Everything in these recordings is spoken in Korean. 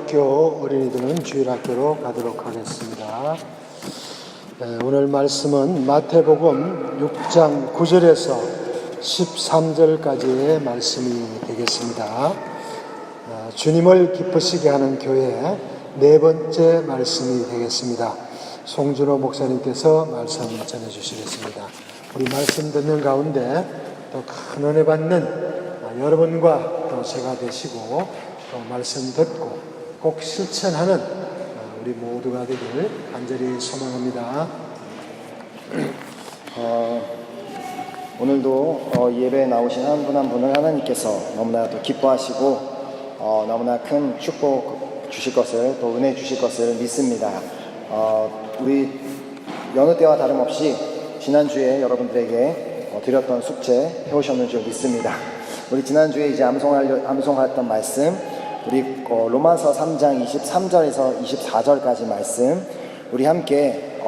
초등학교 어린이들은 주일학교로 가도록 하겠습니다. 오늘 말씀은 마태복음 6장 9절에서 13절까지의 말씀이 되겠습니다. 주님을 기쁘시게 하는 교회 네 번째 말씀이 되겠습니다. 송준호 목사님께서 말씀 전해주시겠습니다. 우리 말씀 듣는 가운데 또 큰 은혜 받는 여러분과 또 제가 되시고 또 말씀 듣고 꼭 실천하는 우리 모두가 되기를 간절히 소망합니다. 오늘도 예배에 나오신 한 분 한 분을 하나님께서 너무나 또 기뻐하시고 너무나 큰 축복 주실 것을 또 은혜 주실 것을 믿습니다. 우리 여느 때와 다름없이 지난주에 여러분들에게 드렸던 숙제 해오셨는 줄 믿습니다. 우리 지난주에 이제 암송했던 말씀, 우리 로마서 3장 23절에서 24절까지 말씀, 우리 함께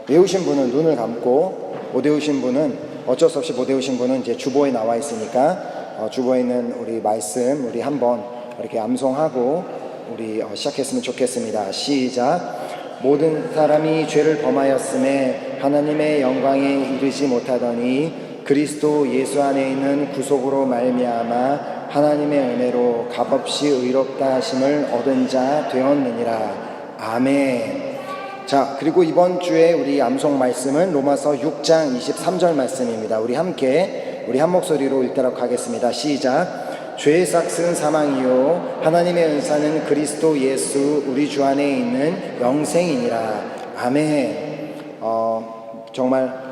외우신 분은 눈을 감고 못 외우신 분은 어쩔 수 없이 못 외우신 분은 이제 주보에 나와 있으니까 주보에 있는 우리 말씀 우리 한번 이렇게 암송하고 우리 시작했으면 좋겠습니다. 시작. 모든 사람이 죄를 범하였음에 하나님의 영광에 이르지 못하더니 그리스도 예수 안에 있는 구속으로 말미암아 하나님의 은혜로 값없이 의롭다 하심을 얻은 자 되었느니라. 아멘. 자, 그리고 이번 주에 우리 암송 말씀은 로마서 6장 23절 말씀입니다. 우리 함께 우리 한 목소리로 읽도록 하겠습니다. 시작. 죄의 삭은 사망이요 하나님의 은사는 그리스도 예수 우리 주 안에 있는 영생이니라. 아멘. 정말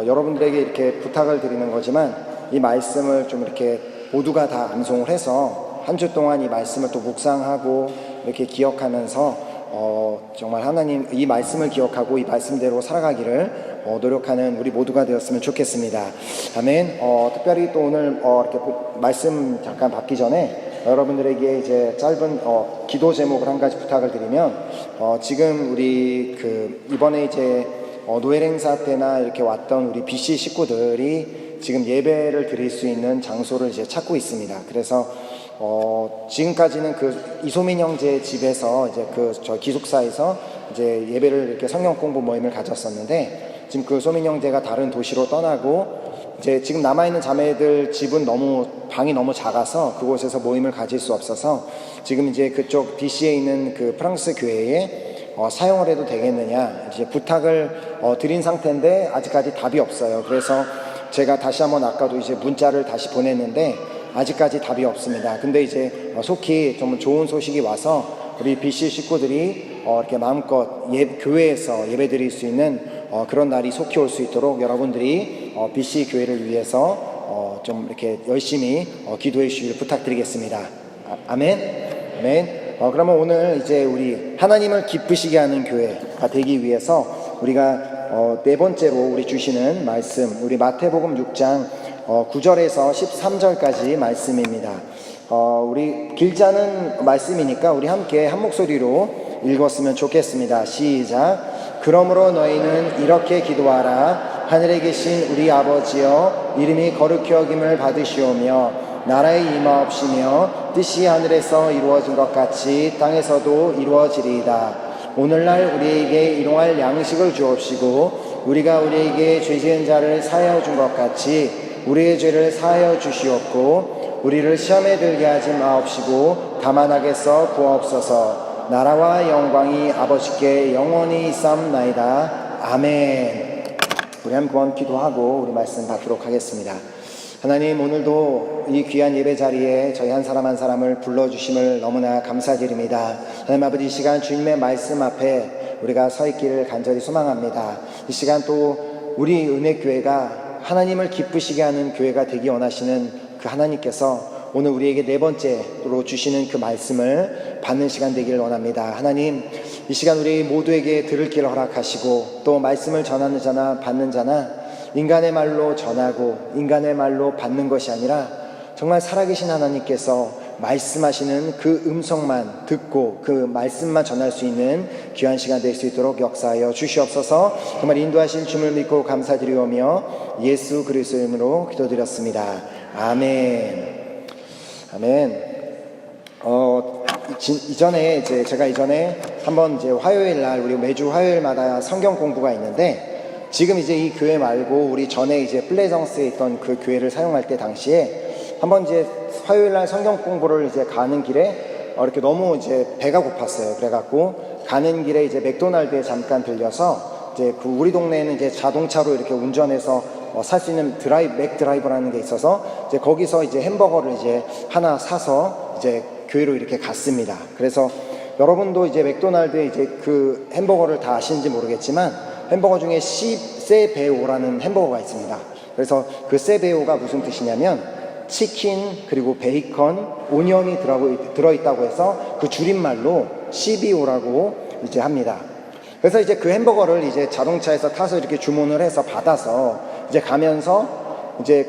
여러분들에게 이렇게 부탁을 드리는 거지만 이 말씀을 좀 이렇게 모두가 다 암송을 해서 한 주 동안 이 말씀을 또 묵상하고 이렇게 기억하면서 정말 하나님 이 말씀을 기억하고 이 말씀대로 살아가기를 노력하는 우리 모두가 되었으면 좋겠습니다. 아멘. 특별히 또 오늘 이렇게 말씀 잠깐 받기 전에 여러분들에게 이제 짧은 기도 제목을 한 가지 부탁을 드리면 지금 우리 이번에 이제 노엘 행사 때나 이렇게 왔던 우리 BC 식구들이 지금 예배를 드릴 수 있는 장소를 이제 찾고 있습니다. 그래서 지금까지는 이소민 형제 집에서 이제 저 기숙사에서 이제 예배를 이렇게 성경 공부 모임을 가졌었는데 지금 소민 형제가 다른 도시로 떠나고 이제 지금 남아있는 자매들 집은 방이 너무 작아서 그곳에서 모임을 가질 수 없어서 지금 이제 그쪽 DC에 있는 프랑스 교회에 사용을 해도 되겠느냐 이제 부탁을 드린 상태인데 아직까지 답이 없어요. 그래서 제가 다시 한번 아까도 이제 문자를 다시 보냈는데 아직까지 답이 없습니다. 근데 이제 속히 좀 좋은 소식이 와서 우리 BC 식구들이 이렇게 마음껏 교회에서 예배드릴 수 있는 그런 날이 속히 올 수 있도록 여러분들이 BC 교회를 위해서 좀 이렇게 열심히 기도해 주시길 부탁드리겠습니다. 아멘. 아멘. 그러면 오늘 이제 우리 하나님을 기쁘시게 하는 교회가 되기 위해서 우리가 네 번째로 우리 주시는 말씀, 우리 마태복음 6장 9절에서 13절까지 말씀입니다. 우리 길지 않은 말씀이니까 우리 함께 한 목소리로 읽었으면 좋겠습니다. 시작. 그러므로 너희는 이렇게 기도하라. 하늘에 계신 우리 아버지여, 이름이 거룩히 여김을 받으시오며 나라의 임하옵시며 뜻이 하늘에서 이루어진 것 같이 땅에서도 이루어지리이다. 오늘날 우리에게 일용할 양식을 주옵시고 우리가 우리에게 죄 지은 자를 사하여 준 것 같이 우리의 죄를 사하여 주시옵고 우리를 시험에 들게 하지 마옵시고 다만 악에서 구하옵소서. 나라와 영광이 아버지께 영원히 있사옵나이다. 아멘. 우리 한번 기도하고 우리 말씀 받도록 하겠습니다. 하나님, 오늘도 이 귀한 예배 자리에 저희 한 사람 한 사람을 불러주심을 너무나 감사드립니다. 하나님 아버지, 이 시간 주님의 말씀 앞에 우리가 서 있기를 간절히 소망합니다. 이 시간 또 우리 은혜교회가 하나님을 기쁘시게 하는 교회가 되기 원하시는 그 하나님께서 오늘 우리에게 네 번째로 주시는 그 말씀을 받는 시간 되기를 원합니다. 하나님, 이 시간 우리 모두에게 들을 길을 허락하시고 또 말씀을 전하는 자나 받는 자나 인간의 말로 전하고 인간의 말로 받는 것이 아니라 정말 살아계신 하나님께서 말씀하시는 그 음성만 듣고 그 말씀만 전할 수 있는 귀한 시간 될 수 있도록 역사하여 주시옵소서. 정말 인도하신 주님을 믿고 감사드리오며 예수 그리스도의 이름으로 기도드렸습니다. 아멘. 아멘. 제가 이전에 한번 이제 화요일 날 우리 매주 화요일마다 성경 공부가 있는데 지금 이제 이 교회 말고 우리 전에 이제 플레정스에 있던 그 교회를 사용할 때 당시에 한번 이제 화요일 날 성경 공부를 이제 가는 길에 이렇게 너무 이제 배가 고팠어요. 그래갖고 가는 길에 이제 맥도날드에 잠깐 들려서 이제 그 우리 동네에는 이제 자동차로 이렇게 운전해서 살 수 있는 맥드라이브라는 게 있어서 이제 거기서 이제 햄버거를 이제 하나 사서 이제 교회로 이렇게 갔습니다. 그래서 여러분도 이제 맥도날드에 이제 그 햄버거를 다 아시는지 모르겠지만 햄버거 중에 세베오라는 햄버거가 있습니다. 그래서 그 세베오가 무슨 뜻이냐면 치킨 그리고 베이컨, 오니언이 들어있다고 해서 그 줄임말로 CBO라고 이제 합니다. 그래서 이제 그 햄버거를 이제 자동차에서 타서 이렇게 주문을 해서 받아서 이제 가면서 이제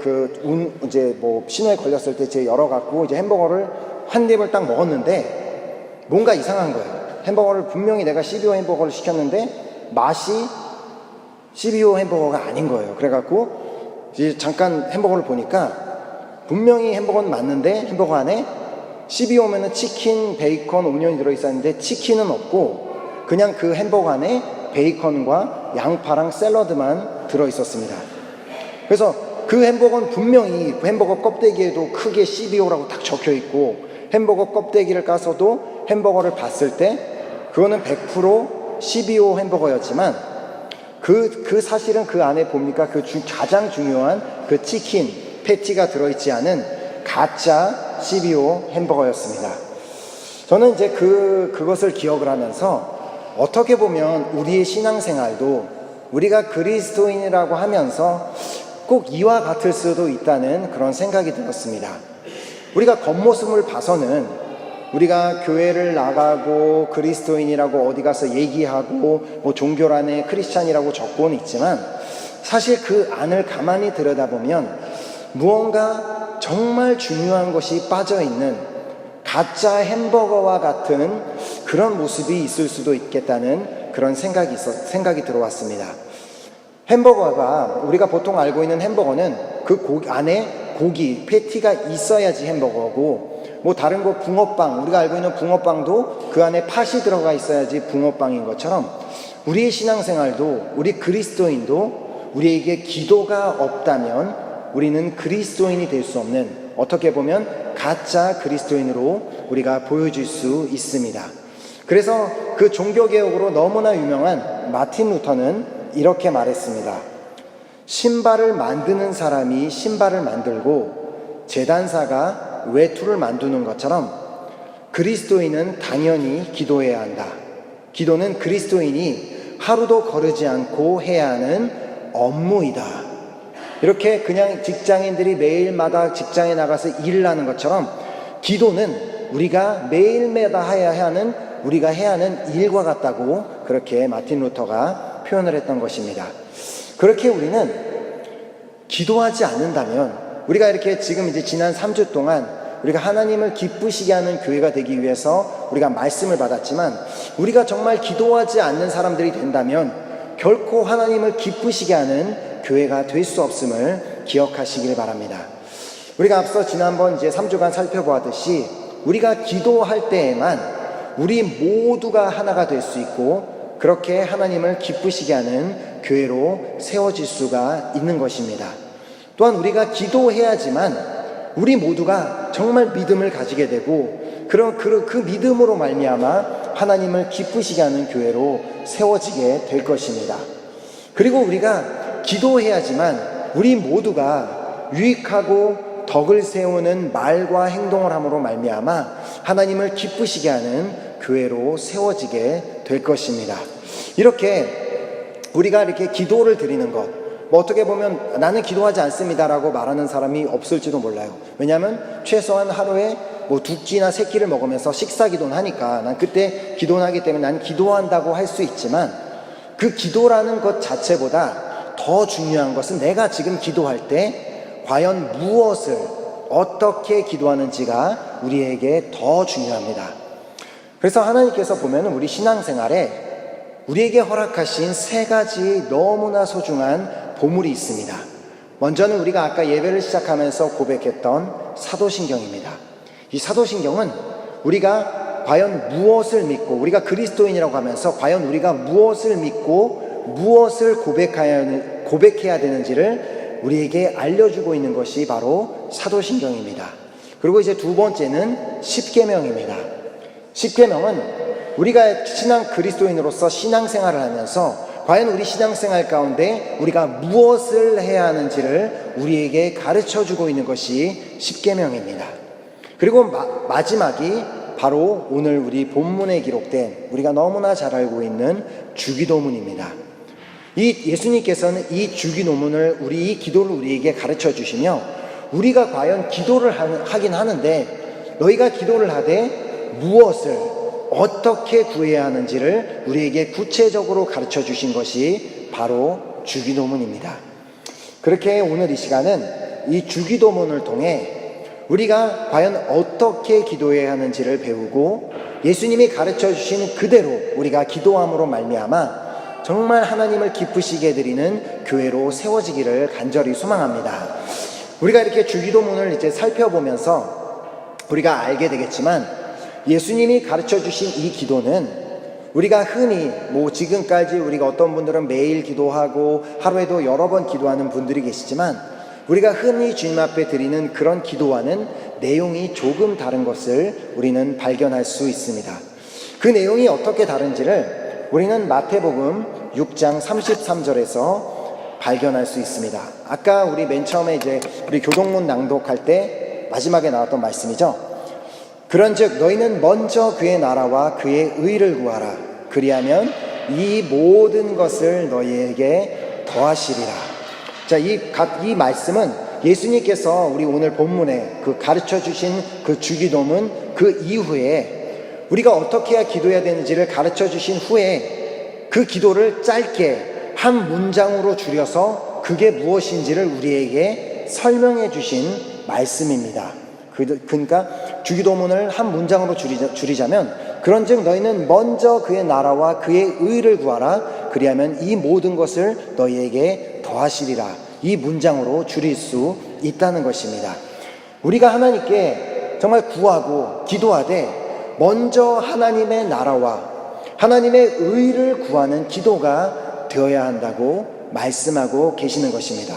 이제 뭐 신호에 걸렸을 때 이제 열어갖고 이제 햄버거를 한 입을 딱 먹었는데 뭔가 이상한 거예요. 햄버거를 분명히 내가 CBO 햄버거를 시켰는데 맛이 CBO 햄버거가 아닌 거예요. 그래갖고 이제 잠깐 햄버거를 보니까 분명히 햄버거는 맞는데 햄버거 안에 CBO면은 치킨, 베이컨, 오니언이 들어있었는데 치킨은 없고 그냥 그 햄버거 안에 베이컨과 양파랑 샐러드만 들어있었습니다. 그래서 그 햄버거는 분명히 햄버거 껍데기에도 크게 CBO라고 딱 적혀있고 햄버거 껍데기를 까서도 햄버거를 봤을 때 그거는 100% CBO 햄버거였지만 그 사실은 그 안에 봅니까? 가장 중요한 그 치킨, 패티가 들어있지 않은 가짜 CBO 햄버거였습니다. 저는 이제 그것을 기억을 하면서 어떻게 보면 우리의 신앙생활도 우리가 그리스도인이라고 하면서 꼭 이와 같을 수도 있다는 그런 생각이 들었습니다. 우리가 겉모습을 봐서는 우리가 교회를 나가고 그리스도인이라고 어디 가서 얘기하고 뭐 종교란에 크리스찬이라고 적고는 있지만 사실 그 안을 가만히 들여다보면 무언가 정말 중요한 것이 빠져있는 가짜 햄버거와 같은 그런 모습이 있을 수도 있겠다는 그런 생각이 들어왔습니다. 햄버거가 우리가 보통 알고 있는 햄버거는 그 안에 고기, 패티가 있어야지 햄버거고 뭐 다른 거 붕어빵, 우리가 알고 있는 붕어빵도 그 안에 팥이 들어가 있어야지 붕어빵인 것처럼 우리의 신앙생활도 우리 그리스도인도 우리에게 기도가 없다면 우리는 그리스도인이 될 수 없는 어떻게 보면 가짜 그리스도인으로 우리가 보여질 수 있습니다. 그래서 그 종교개혁으로 너무나 유명한 마틴 루터는 이렇게 말했습니다. 신발을 만드는 사람이 신발을 만들고 제단사가 외투를 만드는 것처럼 그리스도인은 당연히 기도해야 한다. 기도는 그리스도인이 하루도 거르지 않고 해야 하는 업무이다. 이렇게 그냥 직장인들이 매일마다 직장에 나가서 일을 하는 것처럼 기도는 우리가 매일마다 우리가 해야 하는 일과 같다고 그렇게 마틴 루터가 표현을 했던 것입니다. 그렇게 우리는 기도하지 않는다면 우리가 이렇게 지금 이제 지난 3주 동안 우리가 하나님을 기쁘시게 하는 교회가 되기 위해서 우리가 말씀을 받았지만 우리가 정말 기도하지 않는 사람들이 된다면 결코 하나님을 기쁘시게 하는 교회가 될 수 없음을 기억하시길 바랍니다. 우리가 앞서 지난번 이제 3주간 살펴보았듯이 우리가 기도할 때에만 우리 모두가 하나가 될 수 있고 그렇게 하나님을 기쁘시게 하는 교회로 세워질 수가 있는 것입니다. 또한 우리가 기도해야지만 우리 모두가 정말 믿음을 가지게 되고 그 믿음으로 말미암아 하나님을 기쁘시게 하는 교회로 세워지게 될 것입니다. 그리고 우리가 기도해야지만 우리 모두가 유익하고 덕을 세우는 말과 행동을 함으로 말미암아 하나님을 기쁘시게 하는 교회로 세워지게 될 것입니다. 이렇게 우리가 이렇게 기도를 드리는 것, 뭐 어떻게 보면 나는 기도하지 않습니다라고 말하는 사람이 없을지도 몰라요. 왜냐하면 최소한 하루에 뭐 2끼나 3끼를 먹으면서 식사 기도는 하니까 난 그때 기도는 하기 때문에 난 기도한다고 할 수 있지만 그 기도라는 것 자체보다 더 중요한 것은 내가 지금 기도할 때 과연 무엇을 어떻게 기도하는지가 우리에게 더 중요합니다. 그래서 하나님께서 보면 우리 신앙생활에 우리에게 허락하신 3가지 너무나 소중한 보물이 있습니다. 먼저는 우리가 아까 예배를 시작하면서 고백했던 사도신경입니다. 이 사도신경은 우리가 과연 무엇을 믿고, 우리가 그리스도인이라고 하면서 과연 우리가 무엇을 믿고 무엇을 고백해야 되는지를 우리에게 알려주고 있는 것이 바로 사도신경입니다. 그리고 이제 두 번째는 십계명입니다. 십계명은 우리가 그리스도인으로서 신앙생활을 하면서 과연 우리 신앙생활 가운데 우리가 무엇을 해야 하는지를 우리에게 가르쳐주고 있는 것이 십계명입니다. 그리고 마지막이 바로 오늘 우리 본문에 기록된 우리가 너무나 잘 알고 있는 주기도문입니다. 예수님께서는 이 주기도문을 이 기도를 우리에게 가르쳐 주시며 우리가 과연 기도를 하긴 하는데 너희가 기도를 하되 무엇을 어떻게 구해야 하는지를 우리에게 구체적으로 가르쳐 주신 것이 바로 주기도문입니다. 그렇게 오늘 이 시간은 이 주기도문을 통해 우리가 과연 어떻게 기도해야 하는지를 배우고 예수님이 가르쳐 주신 그대로 우리가 기도함으로 말미암아 정말 하나님을 기쁘시게 드리는 교회로 세워지기를 간절히 소망합니다. 우리가 이렇게 주기도문을 이제 살펴보면서 우리가 알게 되겠지만 예수님이 가르쳐 주신 이 기도는 우리가 흔히 지금까지 우리가 어떤 분들은 매일 기도하고 하루에도 여러 번 기도하는 분들이 계시지만 우리가 흔히 주님 앞에 드리는 그런 기도와는 내용이 조금 다른 것을 우리는 발견할 수 있습니다. 그 내용이 어떻게 다른지를 우리는 마태복음 6장 33절에서 발견할 수 있습니다. 아까 우리 맨 처음에 이제 우리 교동문 낭독할 때 마지막에 나왔던 말씀이죠. 그런즉 너희는 먼저 그의 나라와 그의 의를 구하라. 그리하면 이 모든 것을 너희에게 더하시리라. 자, 이 말씀은 예수님께서 우리 오늘 본문에 가르쳐 주신 그 주기도문 그 이후에 우리가 어떻게 해야 기도해야 되는지를 가르쳐 주신 후에 그 기도를 짧게 한 문장으로 줄여서 그게 무엇인지를 우리에게 설명해 주신 말씀입니다. 그러니까 주기도문을 한 문장으로 줄이자면 그런즉 너희는 먼저 그의 나라와 그의 의를 구하라. 그리하면 이 모든 것을 너희에게 더하시리라. 이 문장으로 줄일 수 있다는 것입니다. 우리가 하나님께 정말 구하고 기도하되 먼저 하나님의 나라와 하나님의 의를 구하는 기도가 되어야 한다고 말씀하고 계시는 것입니다.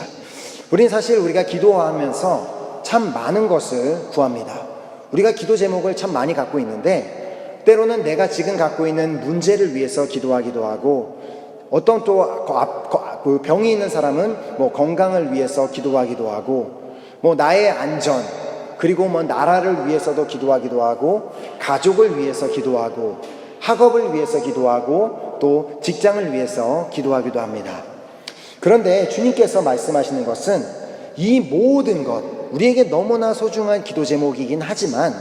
우리는 사실 우리가 기도하면서 참 많은 것을 구합니다. 우리가 기도 제목을 참 많이 갖고 있는데 때로는 내가 지금 갖고 있는 문제를 위해서 기도하기도 하고 어떤 또 병이 있는 사람은 건강을 위해서 기도하기도 하고 나의 안전 그리고 나라를 위해서도 기도하기도 하고 가족을 위해서 기도하고 학업을 위해서 기도하고 또 직장을 위해서 기도하기도 합니다. 그런데 주님께서 말씀하시는 것은 이 모든 것 우리에게 너무나 소중한 기도 제목이긴 하지만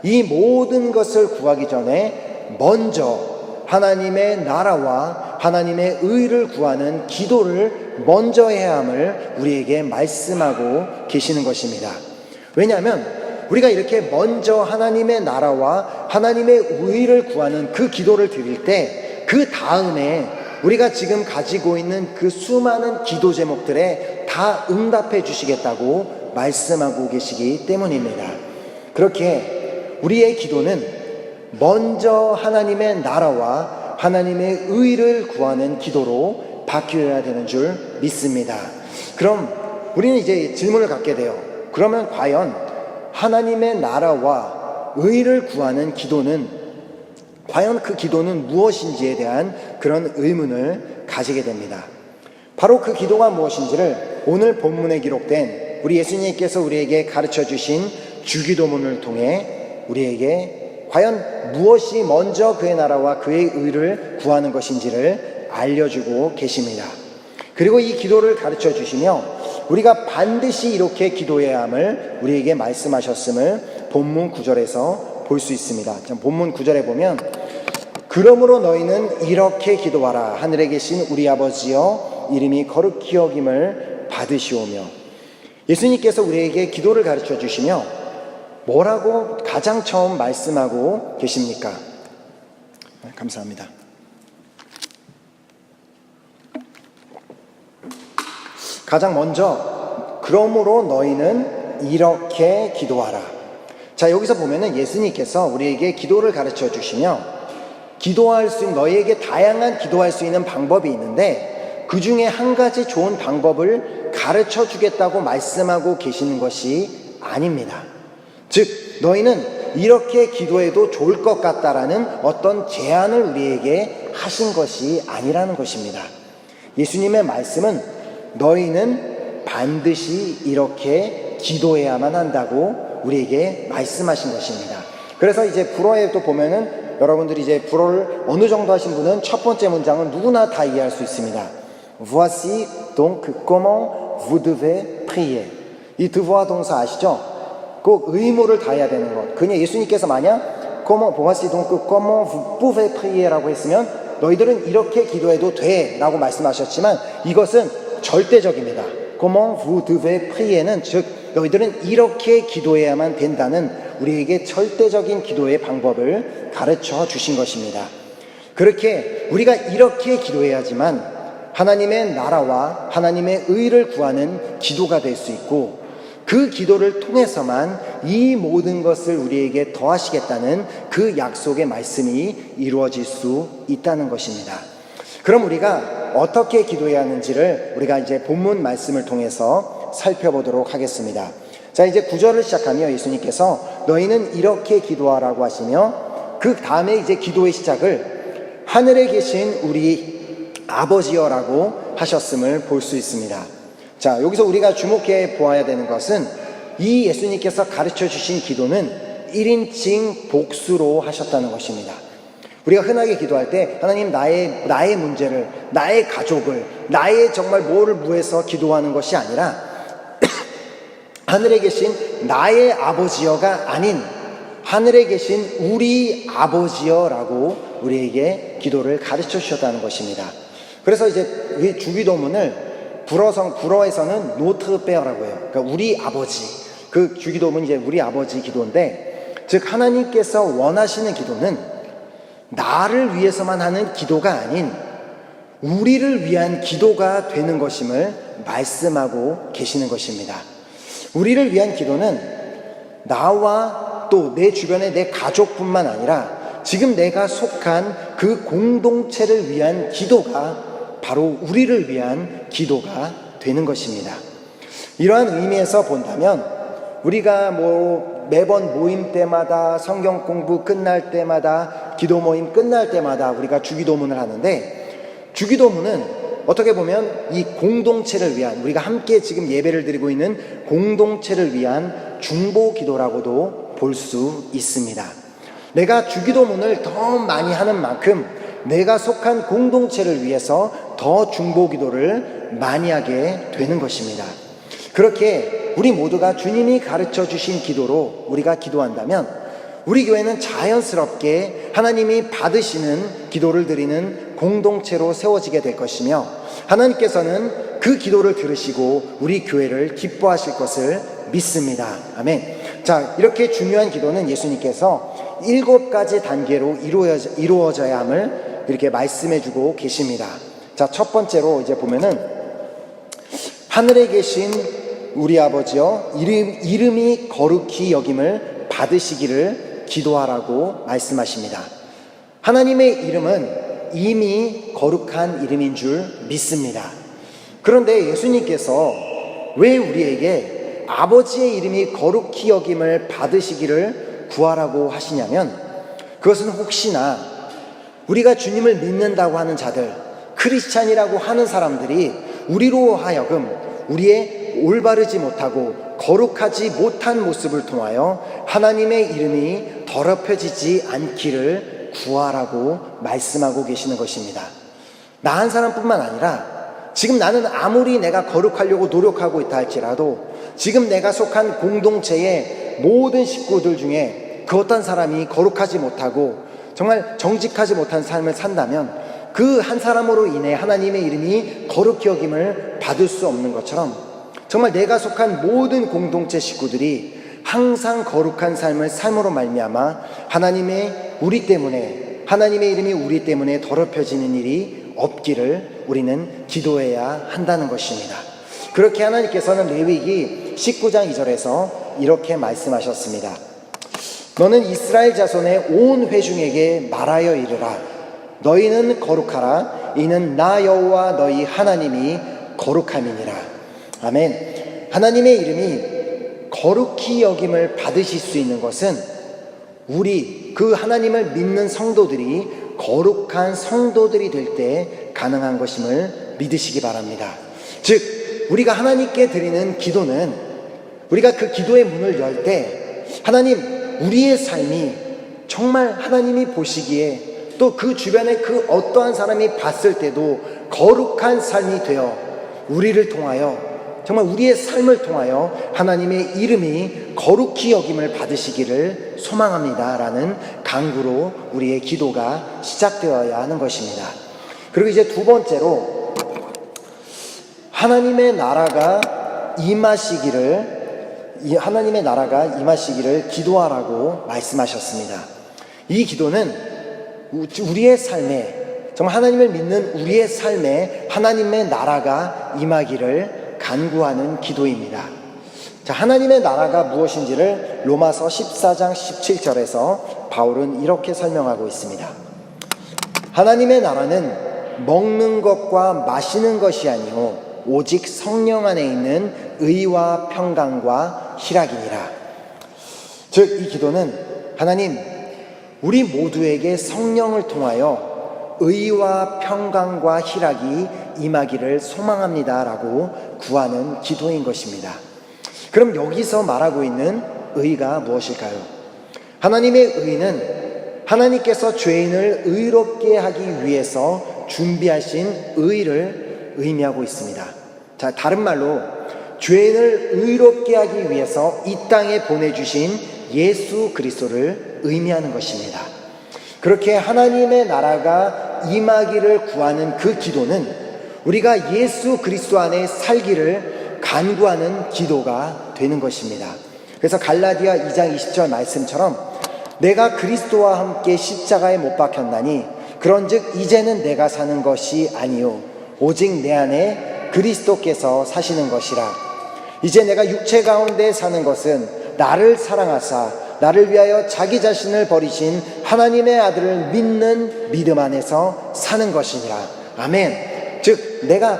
이 모든 것을 구하기 전에 먼저 하나님의 나라와 하나님의 의를 구하는 기도를 먼저 해야 함을 우리에게 말씀하고 계시는 것입니다. 왜냐하면 우리가 이렇게 먼저 하나님의 나라와 하나님의 의를 구하는 그 기도를 드릴 때 그 다음에 우리가 지금 가지고 있는 그 수많은 기도 제목들에 다 응답해 주시겠다고 말씀하고 계시기 때문입니다. 그렇게 우리의 기도는 먼저 하나님의 나라와 하나님의 의를 구하는 기도로 바뀌어야 되는 줄 믿습니다. 그럼 우리는 이제 질문을 갖게 돼요. 그러면 과연 하나님의 나라와 의를 구하는 기도는 과연 그 기도는 무엇인지에 대한 그런 의문을 가지게 됩니다. 바로 그 기도가 무엇인지를 오늘 본문에 기록된 우리 예수님께서 우리에게 가르쳐 주신 주기도문을 통해 우리에게 과연 무엇이 먼저 그의 나라와 그의 의를 구하는 것인지를 알려주고 계십니다. 그리고 이 기도를 가르쳐 주시며 우리가 반드시 이렇게 기도해야 함을 우리에게 말씀하셨음을 본문 9절에서 볼 수 있습니다. 본문 9절에 보면 그러므로 너희는 이렇게 기도하라. 하늘에 계신 우리 아버지여 이름이 거룩히 여김을 받으시오며. 예수님께서 우리에게 기도를 가르쳐 주시며 뭐라고 가장 처음 말씀하고 계십니까? 감사합니다. 가장 먼저 그러므로 너희는 이렇게 기도하라. 자, 여기서 보면은 예수님께서 우리에게 기도를 가르쳐 주시며 기도할 수 있는, 너희에게 다양한 기도할 수 있는 방법이 있는데 그 중에 한 가지 좋은 방법을 가르쳐 주겠다고 말씀하고 계시는 것이 아닙니다. 즉 너희는 이렇게 기도해도 좋을 것 같다라는 어떤 제안을 우리에게 하신 것이 아니라는 것입니다. 예수님의 말씀은 너희는 반드시 이렇게 기도해야만 한다고 우리에게 말씀하신 것입니다. 그래서 이제 불어에 또 보면은 여러분들이 이제 불어를 어느 정도 하신 분은 첫 번째 문장은 누구나 다 이해할 수 있습니다. Voici donc comment vous devez prier. 이 devoir 동사 아시죠? 꼭 의무를 다해야 되는 것. 그냥 예수님께서 만약 Voici donc comment vous pouvez prier라고 했으면 너희들은 이렇게 기도해도 돼 라고 말씀하셨지만 이것은 절대적입니다. Comment vous devez prier는 즉 너희들은 이렇게 기도해야만 된다는 우리에게 절대적인 기도의 방법을 가르쳐 주신 것입니다. 그렇게 우리가 이렇게 기도해야지만 하나님의 나라와 하나님의 의를 구하는 기도가 될 수 있고 그 기도를 통해서만 이 모든 것을 우리에게 더하시겠다는 그 약속의 말씀이 이루어질 수 있다는 것입니다. 그럼 우리가 어떻게 기도해야 하는지를 우리가 이제 본문 말씀을 통해서 살펴보도록 하겠습니다. 자, 이제 9절을 시작하며 예수님께서 너희는 이렇게 기도하라고 하시며 그 다음에 이제 기도의 시작을 하늘에 계신 우리 아버지여라고 하셨음을 볼 수 있습니다. 자, 여기서 우리가 주목해 보아야 되는 것은 이 예수님께서 가르쳐 주신 기도는 1인칭 복수로 하셨다는 것입니다. 우리가 흔하게 기도할 때 하나님 나의 문제를, 나의 가족을, 나의 정말 뭐를 위해서 기도하는 것이 아니라 하늘에 계신 나의 아버지여가 아닌 하늘에 계신 우리 아버지여라고 우리에게 기도를 가르쳐 주셨다는 것입니다. 그래서 이제 이 주기도문을 불어에서는 노트페어라고 해요. 그러니까 우리 아버지. 그 주기도문이 이제 우리 아버지 기도인데, 즉 하나님께서 원하시는 기도는 나를 위해서만 하는 기도가 아닌 우리를 위한 기도가 되는 것임을 말씀하고 계시는 것입니다. 우리를 위한 기도는 나와 또 내 주변의 내 가족뿐만 아니라 지금 내가 속한 그 공동체를 위한 기도가 바로 우리를 위한 기도가 되는 것입니다. 이러한 의미에서 본다면 우리가 매번 모임 때마다 성경 공부 끝날 때마다 기도 모임 끝날 때마다 우리가 주기도문을 하는데 주기도문은 어떻게 보면 이 공동체를 위한 우리가 함께 지금 예배를 드리고 있는 공동체를 위한 중보 기도라고도 볼 수 있습니다. 내가 주기도문을 더 많이 하는 만큼 내가 속한 공동체를 위해서 더 중보 기도를 많이 하게 되는 것입니다. 그렇게 우리 모두가 주님이 가르쳐 주신 기도로 우리가 기도한다면 우리 교회는 자연스럽게 하나님이 받으시는 기도를 드리는 공동체로 세워지게 될 것이며 하나님께서는 그 기도를 들으시고 우리 교회를 기뻐하실 것을 믿습니다. 아멘. 자, 이렇게 중요한 기도는 예수님께서 7가지 단계로 이루어져야 함을 이렇게 말씀해 주고 계십니다. 자, 첫 번째로 이제 보면은 하늘에 계신 우리 아버지여 이름이 거룩히 여김을 받으시기를 기도하라고 말씀하십니다. 하나님의 이름은 이미 거룩한 이름인 줄 믿습니다. 그런데 예수님께서 왜 우리에게 아버지의 이름이 거룩히 여김을 받으시기를 구하라고 하시냐면 그것은 혹시나 우리가 주님을 믿는다고 하는 자들, 크리스찬이라고 하는 사람들이 우리로 하여금 우리의 올바르지 못하고 거룩하지 못한 모습을 통하여 하나님의 이름이 더럽혀지지 않기를 구하라고 말씀하고 계시는 것입니다. 나 한 사람뿐만 아니라 지금 나는 아무리 내가 거룩하려고 노력하고 있다 할지라도 지금 내가 속한 공동체의 모든 식구들 중에 그 어떤 사람이 거룩하지 못하고 정말 정직하지 못한 삶을 산다면 그 한 사람으로 인해 하나님의 이름이 거룩히 여김을 받을 수 없는 것처럼 정말 내가 속한 모든 공동체 식구들이 항상 거룩한 삶을 삶으로 말미암아 하나님의 이름이 우리 때문에 더럽혀지는 일이 없기를 우리는 기도해야 한다는 것입니다. 그렇게 하나님께서는 레위기 19장 2절에서 이렇게 말씀하셨습니다. 너는 이스라엘 자손의 온 회중에게 말하여 이르라. 너희는 거룩하라. 이는 나 여호와 너희 하나님이 거룩함이니라. 아멘. 하나님의 이름이 거룩히 여김을 받으실 수 있는 것은 우리 그 하나님을 믿는 성도들이 거룩한 성도들이 될 때 가능한 것임을 믿으시기 바랍니다. 즉 우리가 하나님께 드리는 기도는 우리가 그 기도의 문을 열 때 하나님, 우리의 삶이 정말 하나님이 보시기에 또 그 주변에 그 어떠한 사람이 봤을 때도 거룩한 삶이 되어 우리를 통하여 정말 우리의 삶을 통하여 하나님의 이름이 거룩히 여김을 받으시기를 소망합니다라는 간구로 우리의 기도가 시작되어야 하는 것입니다. 그리고 이제 두 번째로 하나님의 나라가 임하시기를 기도하라고 말씀하셨습니다. 이 기도는 우리의 삶에 정말 하나님을 믿는 우리의 삶에 하나님의 나라가 임하기를 간구하는 기도입니다. 자, 하나님의 나라가 무엇인지를 로마서 14장 17절에서 바울은 이렇게 설명하고 있습니다. 하나님의 나라는 먹는 것과 마시는 것이 아니요 오직 성령 안에 있는 의와 평강과 희락이니라. 즉 이 기도는 하나님, 우리 모두에게 성령을 통하여 의와 평강과 희락이 임하기를 소망합니다라고 구하는 기도인 것입니다. 그럼 여기서 말하고 있는 의가 무엇일까요? 하나님의 의는 하나님께서 죄인을 의롭게 하기 위해서 준비하신 의를 의미하고 있습니다. 자, 다른 말로 죄인을 의롭게 하기 위해서 이 땅에 보내주신 예수 그리스도를 의미하는 것입니다. 그렇게 하나님의 나라가 임하기를 구하는 그 기도는 우리가 예수 그리스도 안에 살기를 간구하는 기도가 되는 것입니다. 그래서 갈라디아 2장 20절 말씀처럼 내가 그리스도와 함께 십자가에 못 박혔나니 그런즉 이제는 내가 사는 것이 아니요 오직 내 안에 그리스도께서 사시는 것이라. 이제 내가 육체 가운데 사는 것은 나를 사랑하사 나를 위하여 자기 자신을 버리신 하나님의 아들을 믿는 믿음 안에서 사는 것이니라. 아멘. 즉 내가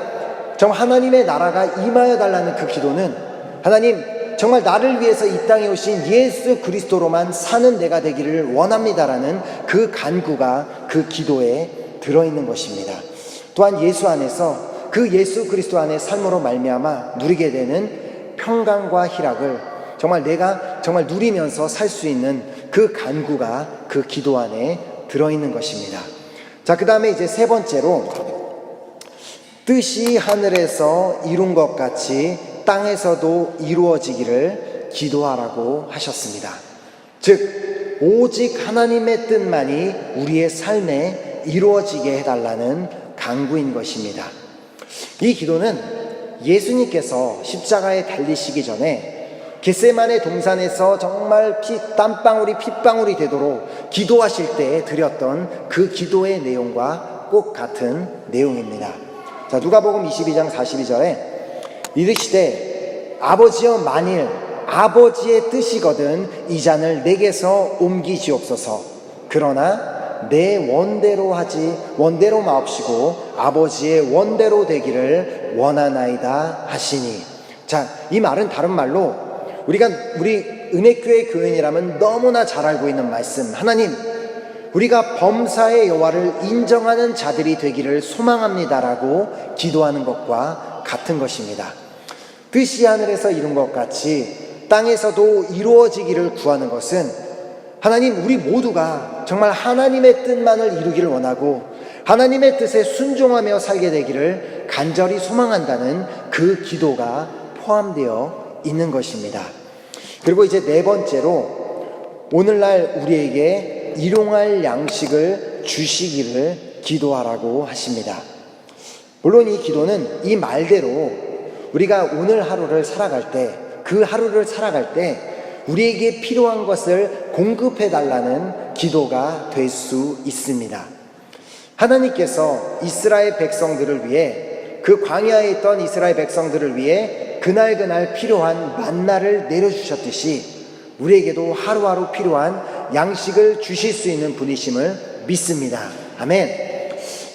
정말 하나님의 나라가 임하여 달라는 그 기도는 하나님, 정말 나를 위해서 이 땅에 오신 예수 그리스도로만 사는 내가 되기를 원합니다라는 그 간구가 그 기도에 들어있는 것입니다. 또한 예수 안에서 그 예수 그리스도 안에 삶으로 말미암아 누리게 되는 평강과 희락을 정말 내가 정말 누리면서 살 수 있는 그 간구가 그 기도 안에 들어있는 것입니다. 자, 그 다음에 이제 세 번째로 뜻이 하늘에서 이룬 것 같이 땅에서도 이루어지기를 기도하라고 하셨습니다. 즉 오직 하나님의 뜻만이 우리의 삶에 이루어지게 해달라는 간구인 것입니다. 이 기도는 예수님께서 십자가에 달리시기 전에 겟세마네 동산에서 정말 땀방울이 핏방울이 되도록 기도하실 때 드렸던 그 기도의 내용과 꼭 같은 내용입니다. 자, 누가복음 22장 42절에 이르시되 아버지여 만일 아버지의 뜻이거든 이 잔을 내게서 옮기시옵소서. 그러나 내 원대로 마옵시고 아버지의 원대로 되기를 원하나이다 하시니. 자, 이 말은 다른 말로 우리 은혜교회 교인이라면 너무나 잘 알고 있는 말씀, 하나님, 우리가 범사의 여호와를 인정하는 자들이 되기를 소망합니다라고 기도하는 것과 같은 것입니다. 뜻이 하늘에서 이룬 것 같이 땅에서도 이루어지기를 구하는 것은 하나님, 우리 모두가 정말 하나님의 뜻만을 이루기를 원하고 하나님의 뜻에 순종하며 살게 되기를 간절히 소망한다는 그 기도가 포함되어 있는 것입니다. 그리고 이제 네 번째로 오늘날 우리에게 일용할 양식을 주시기를 기도하라고 하십니다. 물론 이 기도는 이 말대로 우리가 오늘 하루를 살아갈 때, 그 하루를 살아갈 때 우리에게 필요한 것을 공급해 달라는 기도가 될 수 있습니다. 하나님께서 이스라엘 백성들을 위해, 그 광야에 있던 이스라엘 백성들을 위해 그날 필요한 만나를 내려주셨듯이 우리에게도 하루하루 필요한 양식을 주실 수 있는 분이심을 믿습니다. 아멘.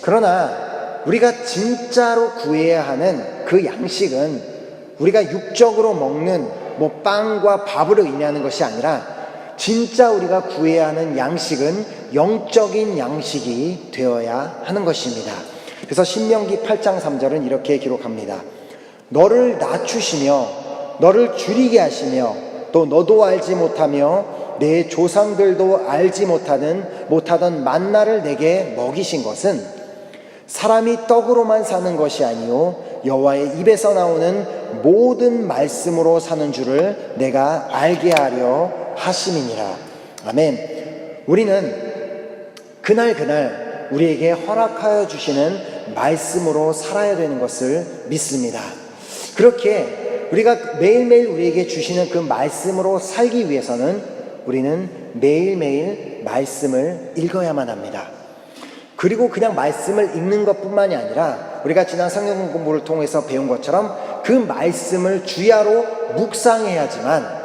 그러나 우리가 진짜로 구해야 하는 그 양식은 우리가 육적으로 먹는 빵과 밥으로 의미하는 것이 아니라 진짜 우리가 구해야 하는 양식은 영적인 양식이 되어야 하는 것입니다. 그래서 신명기 8장 3절은 이렇게 기록합니다. 너를 낮추시며 너를 줄이게 하시며 또 너도 알지 못하며 내 조상들도 알지 못하던 만나를 내게 먹이신 것은 사람이 떡으로만 사는 것이 아니요 여호와의 입에서 나오는 모든 말씀으로 사는 줄을 내가 알게 하려 하심이니라. 아멘. 우리는 그날 우리에게 허락하여 주시는 말씀으로 살아야 되는 것을 믿습니다. 그렇게 우리가 매일매일 우리에게 주시는 그 말씀으로 살기 위해서는 우리는 매일매일 말씀을 읽어야만 합니다. 그리고 그냥 말씀을 읽는 것뿐만이 아니라 우리가 지난 성경 공부를 통해서 배운 것처럼 그 말씀을 주야로 묵상해야지만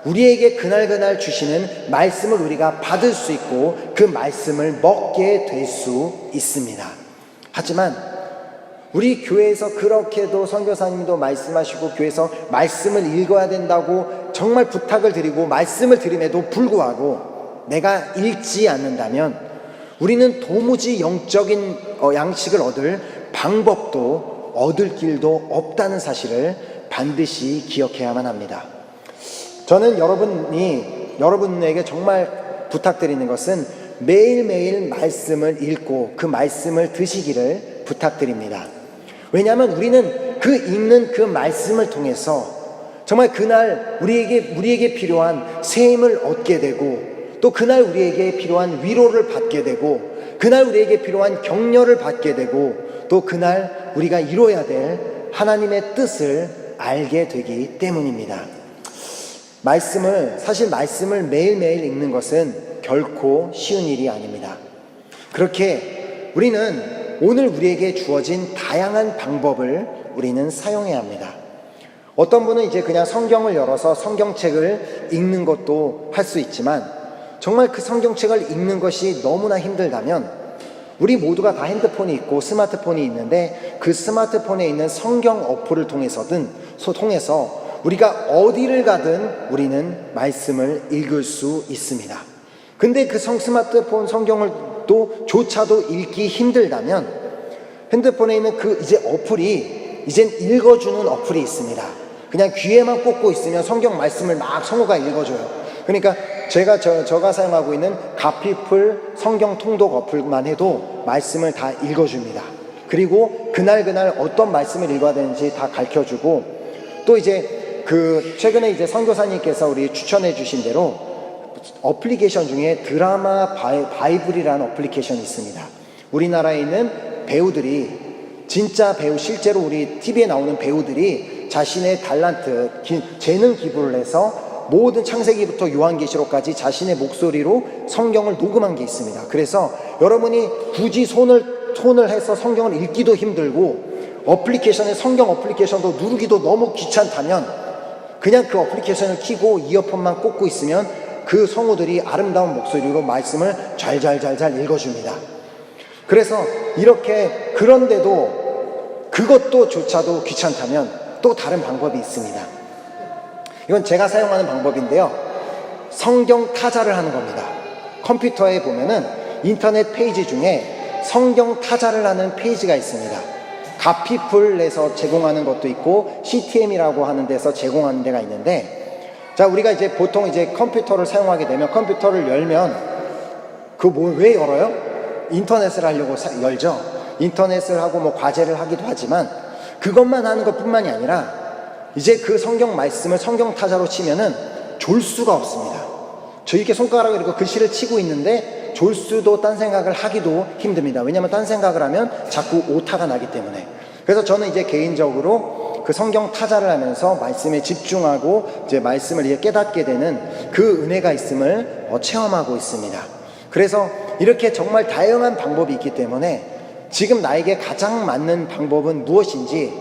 우리에게 그날 주시는 말씀을 우리가 받을 수 있고 그 말씀을 먹게 될 수 있습니다. 하지만 우리 교회에서 그렇게도 선교사님도 말씀하시고 교회에서 말씀을 읽어야 된다고 정말 부탁을 드리고 말씀을 드림에도 불구하고 내가 읽지 않는다면 우리는 도무지 영적인 양식을 얻을 방법도 얻을 길도 없다는 사실을 반드시 기억해야만 합니다. 저는 여러분에게 정말 부탁드리는 것은 매일매일 말씀을 읽고 그 말씀을 드시기를 부탁드립니다. 왜냐하면 우리는 그 읽는 그 말씀을 통해서 정말 그날 우리에게 필요한 새 힘을 얻게 되고 또 그날 우리에게 필요한 위로를 받게 되고 그날 우리에게 필요한 격려를 받게 되고 또 그날 우리가 이뤄야 될 하나님의 뜻을 알게 되기 때문입니다. 사실 말씀을 매일매일 읽는 것은 결코 쉬운 일이 아닙니다. 그렇게 우리는 오늘 우리에게 주어진 다양한 방법을 우리는 사용해야 합니다. 어떤 분은 이제 그냥 성경을 열어서 성경책을 읽는 것도 할 수 있지만 정말 그 성경책을 읽는 것이 너무나 힘들다면 우리 모두가 다 핸드폰이 있고 스마트폰이 있는데 그 스마트폰에 있는 성경 어플을 통해서 우리가 어디를 가든 우리는 말씀을 읽을 수 있습니다. 근데 그 스마트폰 성경을 조차도 읽기 힘들다면 핸드폰에 있는 이젠 읽어주는 어플이 있습니다. 그냥 귀에만 꽂고 있으면 성경 말씀을 막 성우가 읽어줘요. 그러니까 제가 사용하고 있는 가피풀 성경 통독 어플만 해도 말씀을 다 읽어줍니다. 그리고 그날 어떤 말씀을 읽어야 되는지 다 가르쳐주고 또 최근에 선교사님께서 우리 추천해 주신 대로 어플리케이션 중에 드라마 바이블이라는 어플리케이션이 있습니다. 우리나라에 있는 배우들이 진짜 실제로 우리 TV에 나오는 배우들이 자신의 달란트, 재능 기부를 해서 모든 창세기부터 요한계시록까지 자신의 목소리로 성경을 녹음한 게 있습니다. 그래서 여러분이 굳이 손을 해서 성경을 읽기도 힘들고 성경 어플리케이션도 누르기도 너무 귀찮다면 그냥 그 어플리케이션을 켜고 이어폰만 꽂고 있으면 그 성우들이 아름다운 목소리로 말씀을 잘 읽어줍니다. 그래서 그런데도 그것조차도 귀찮다면 또 다른 방법이 있습니다. 이건 제가 사용하는 방법인데요. 성경 타자를 하는 겁니다. 컴퓨터에 보면은 인터넷 페이지 중에 성경 타자를 하는 페이지가 있습니다. 가피풀에서 제공하는 것도 있고 CTM이라고 하는 데서 제공하는 데가 있는데 우리가 보통 컴퓨터를 사용하게 되면 컴퓨터를 열면 왜 열어요? 인터넷을 하려고 열죠. 인터넷을 하고 과제를 하기도 하지만 그것만 하는 것뿐만이 아니라 그 성경 말씀을 성경 타자로 치면은 졸 수가 없습니다. 이렇게 손가락으로 이렇게 글씨를 치고 있는데 졸 수도 딴 생각을 하기도 힘듭니다. 왜냐하면 딴 생각을 하면 자꾸 오타가 나기 때문에. 그래서 저는 개인적으로 그 성경 타자를 하면서 말씀에 집중하고 말씀을 깨닫게 되는 그 은혜가 있음을 체험하고 있습니다. 그래서 이렇게 정말 다양한 방법이 있기 때문에 지금 나에게 가장 맞는 방법은 무엇인지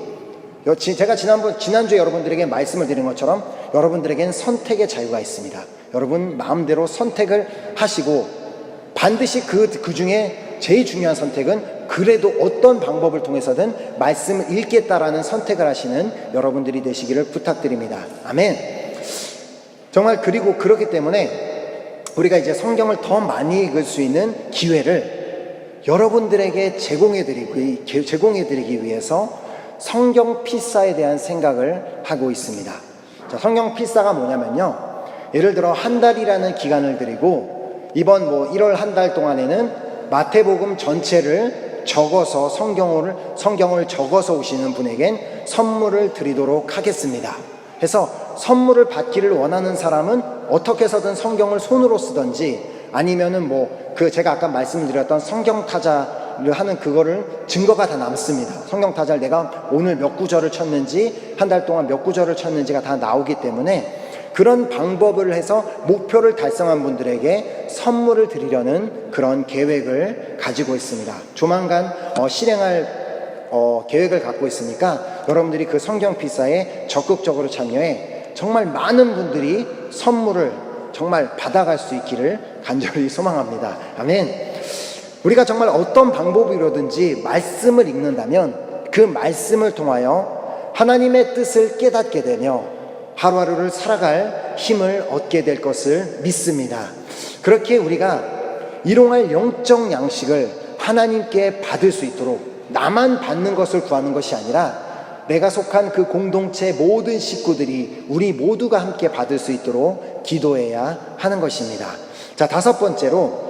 제가 지난주에 여러분들에게 말씀을 드린 것처럼 여러분들에겐 선택의 자유가 있습니다. 여러분 마음대로 선택을 하시고 반드시 그 중에 제일 중요한 선택은 그래도 어떤 방법을 통해서든 말씀을 읽겠다라는 선택을 하시는 여러분들이 되시기를 부탁드립니다. 아멘. 정말 그리고 그렇기 때문에 우리가 이제 성경을 더 많이 읽을 수 있는 기회를 여러분들에게 제공해드리기 위해서 성경 필사에 대한 생각을 하고 있습니다. 자, 성경 필사가 뭐냐면요, 예를 들어 한 달이라는 기간을 드리고 이번 1월 한 달 동안에는 마태복음 전체를 적어서 성경을 적어서 오시는 분에겐 선물을 드리도록 하겠습니다. 그래서 선물을 받기를 원하는 사람은 어떻게 해서든 성경을 손으로 쓰든지 아니면은 제가 아까 말씀드렸던 성경 타자를 하는 그거를 증거가 다 남습니다. 성경 타자를 내가 오늘 몇 구절을 쳤는지, 한 달 동안 몇 구절을 쳤는지가 다 나오기 때문에 그런 방법을 해서 목표를 달성한 분들에게 선물을 드리려는 그런 계획을 가지고 있습니다. 조만간 실행할 계획을 갖고 있으니까 여러분들이 그 성경 필사에 적극적으로 참여해 정말 많은 분들이 선물을 정말 받아갈 수 있기를 간절히 소망합니다. 아멘. 우리가 정말 어떤 방법으로든지 말씀을 읽는다면 그 말씀을 통하여 하나님의 뜻을 깨닫게 되며 하루하루를 살아갈 힘을 얻게 될 것을 믿습니다. 그렇게 우리가 일용할 영적 양식을 하나님께 받을 수 있도록 나만 받는 것을 구하는 것이 아니라 내가 속한 그 공동체 모든 식구들이 우리 모두가 함께 받을 수 있도록 기도해야 하는 것입니다. 자, 5번째로,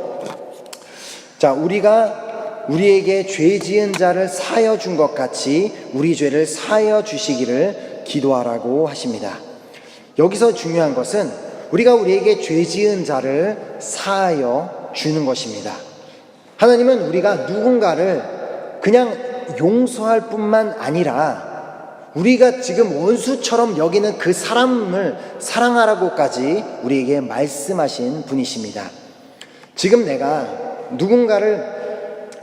우리가 우리에게 죄 지은 자를 사하여 준 것 같이 우리 죄를 사하여 주시기를 기도하라고 하십니다. 여기서 중요한 것은 우리가 우리에게 죄 지은 자를 사하여 주는 것입니다. 하나님은 우리가 누군가를 그냥 용서할 뿐만 아니라 우리가 지금 원수처럼 여기는 그 사람을 사랑하라고까지 우리에게 말씀하신 분이십니다. 지금 내가 누군가를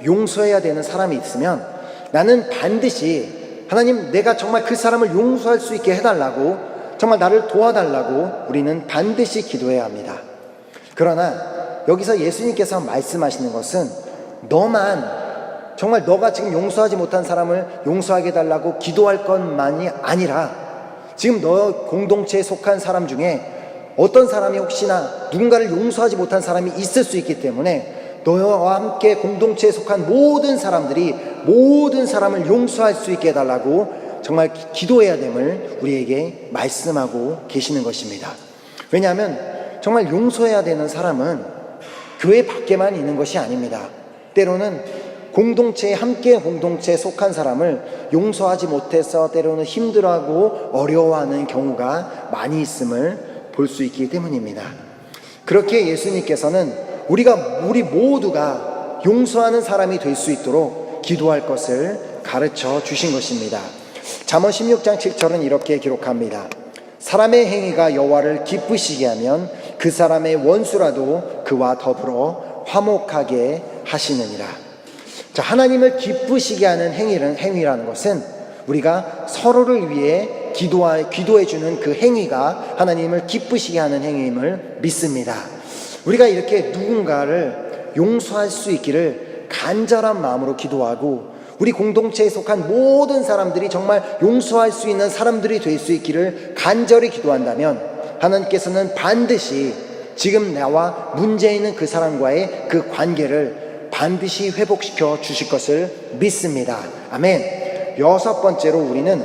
용서해야 되는 사람이 있으면 나는 반드시 하나님, 내가 정말 그 사람을 용서할 수 있게 해달라고, 정말 나를 도와달라고 우리는 반드시 기도해야 합니다. 그러나 여기서 예수님께서 말씀하시는 것은 너만, 정말 너가 지금 용서하지 못한 사람을 용서하게 해달라고 기도할 것만이 아니라 지금 너 공동체에 속한 사람 중에 어떤 사람이 혹시나 누군가를 용서하지 못한 사람이 있을 수 있기 때문에 너와 함께 공동체에 속한 모든 사람들이 모든 사람을 용서할 수 있게 해달라고 정말 기도해야 됨을 우리에게 말씀하고 계시는 것입니다. 왜냐하면 정말 용서해야 되는 사람은 교회 밖에만 있는 것이 아닙니다. 때로는 공동체에 속한 사람을 용서하지 못해서 때로는 힘들어하고 어려워하는 경우가 많이 있음을 볼 수 있기 때문입니다. 그렇게 예수님께서는 우리 모두가 용서하는 사람이 될 수 있도록 기도할 것을 가르쳐 주신 것입니다. 잠언 16장 7절은 이렇게 기록합니다. 사람의 행위가 여호와를 기쁘시게 하면 그 사람의 원수라도 그와 더불어 화목하게 하시느니라. 자, 하나님을 기쁘시게 하는 행위라는 것은 우리가 서로를 위해 기도해 주는 그 행위가 하나님을 기쁘시게 하는 행위임을 믿습니다. 우리가 이렇게 누군가를 용서할 수 있기를 간절한 마음으로 기도하고 우리 공동체에 속한 모든 사람들이 정말 용서할 수 있는 사람들이 될 수 있기를 간절히 기도한다면 하나님께서는 반드시 지금 나와 문제 있는 그 사람과의 그 관계를 반드시 회복시켜 주실 것을 믿습니다. 아멘. 6번째로 우리는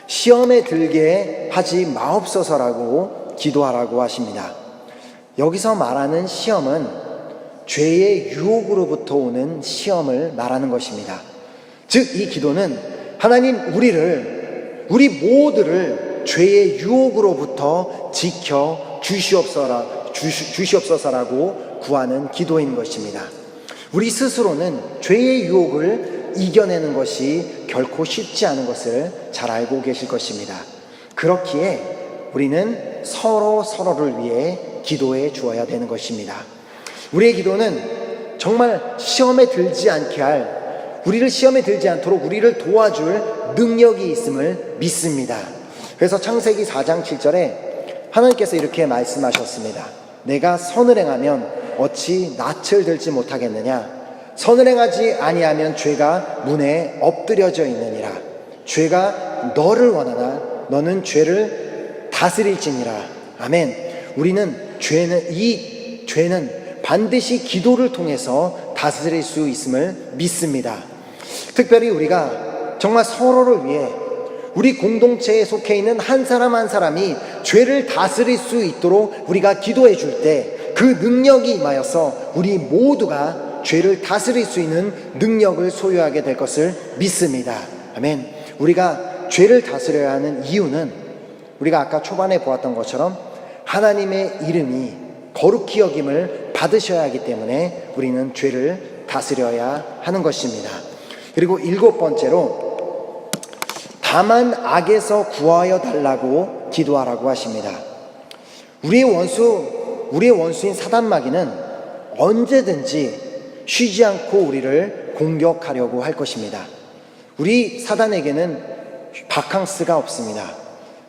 시험에 들게 하지 마옵소서라고 기도하라고 하십니다. 여기서 말하는 시험은 죄의 유혹으로부터 오는 시험을 말하는 것입니다. 즉, 이 기도는 하나님 우리 모두를 죄의 유혹으로부터 지켜 주시옵소서라고 구하는 기도인 것입니다. 우리 스스로는 죄의 유혹을 이겨내는 것이 결코 쉽지 않은 것을 잘 알고 계실 것입니다. 그렇기에 우리는 서로를 위해 기도해 주어야 되는 것입니다. 우리의 기도는 정말 시험에 들지 않게 할 우리를 시험에 들지 않도록 우리를 도와줄 능력이 있음을 믿습니다. 그래서 창세기 4장 7절에 하나님께서 이렇게 말씀하셨습니다. 내가 선을 행하면 어찌 낯을 들지 못하겠느냐? 선을 행하지 아니하면 죄가 문에 엎드려져 있느니라. 죄가 너를 원하나 너는 죄를 다스릴지니라. 아멘. 우리는 이 죄는 반드시 기도를 통해서 다스릴 수 있음을 믿습니다. 특별히 우리가 정말 서로를 위해 우리 공동체에 속해 있는 한 사람 한 사람이 죄를 다스릴 수 있도록 우리가 기도해 줄 때 그 능력이 임하여서 우리 모두가 죄를 다스릴 수 있는 능력을 소유하게 될 것을 믿습니다. 아멘. 우리가 죄를 다스려야 하는 이유는 우리가 아까 초반에 보았던 것처럼 하나님의 이름이 거룩히 여김을 받으셔야 하기 때문에 우리는 죄를 다스려야 하는 것입니다. 그리고 7번째로 다만 악에서 구하여 달라고 기도하라고 하십니다. 우리의 원수인 사단마귀는 언제든지 쉬지 않고 우리를 공격하려고 할 것입니다. 우리 사단에게는 바캉스가 없습니다.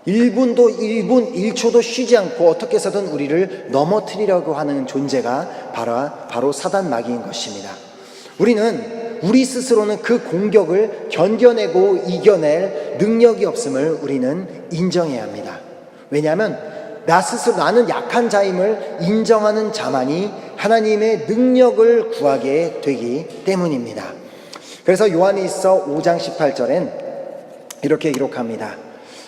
1분도 1초도 쉬지 않고 어떻게 해서든 우리를 넘어뜨리려고 하는 존재가 바로 사단마귀인 것입니다. 우리는 우리 스스로는 그 공격을 견뎌내고 이겨낼 능력이 없음을 우리는 인정해야 합니다. 왜냐하면 나 스스로 나는 약한 자임을 인정하는 자만이 하나님의 능력을 구하게 되기 때문입니다. 그래서 요한일서 5장 18절엔 이렇게 기록합니다.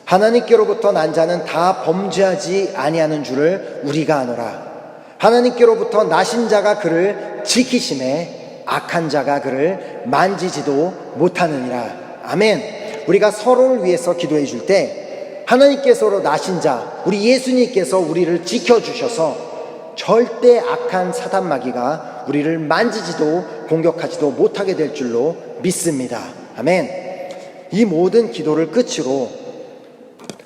하나님께로부터 난 자는 다 범죄하지 아니하는 줄을 우리가 아노라. 하나님께로부터 나신 자가 그를 지키심에 악한 자가 그를 만지지도 못하느니라. 아멘. 우리가 서로를 위해서 기도해 줄 때 하나님께서로 나신 자 우리 예수님께서 우리를 지켜주셔서 절대 악한 사단마귀가 우리를 만지지도 공격하지도 못하게 될 줄로 믿습니다. 아멘. 이 모든 기도를 끝으로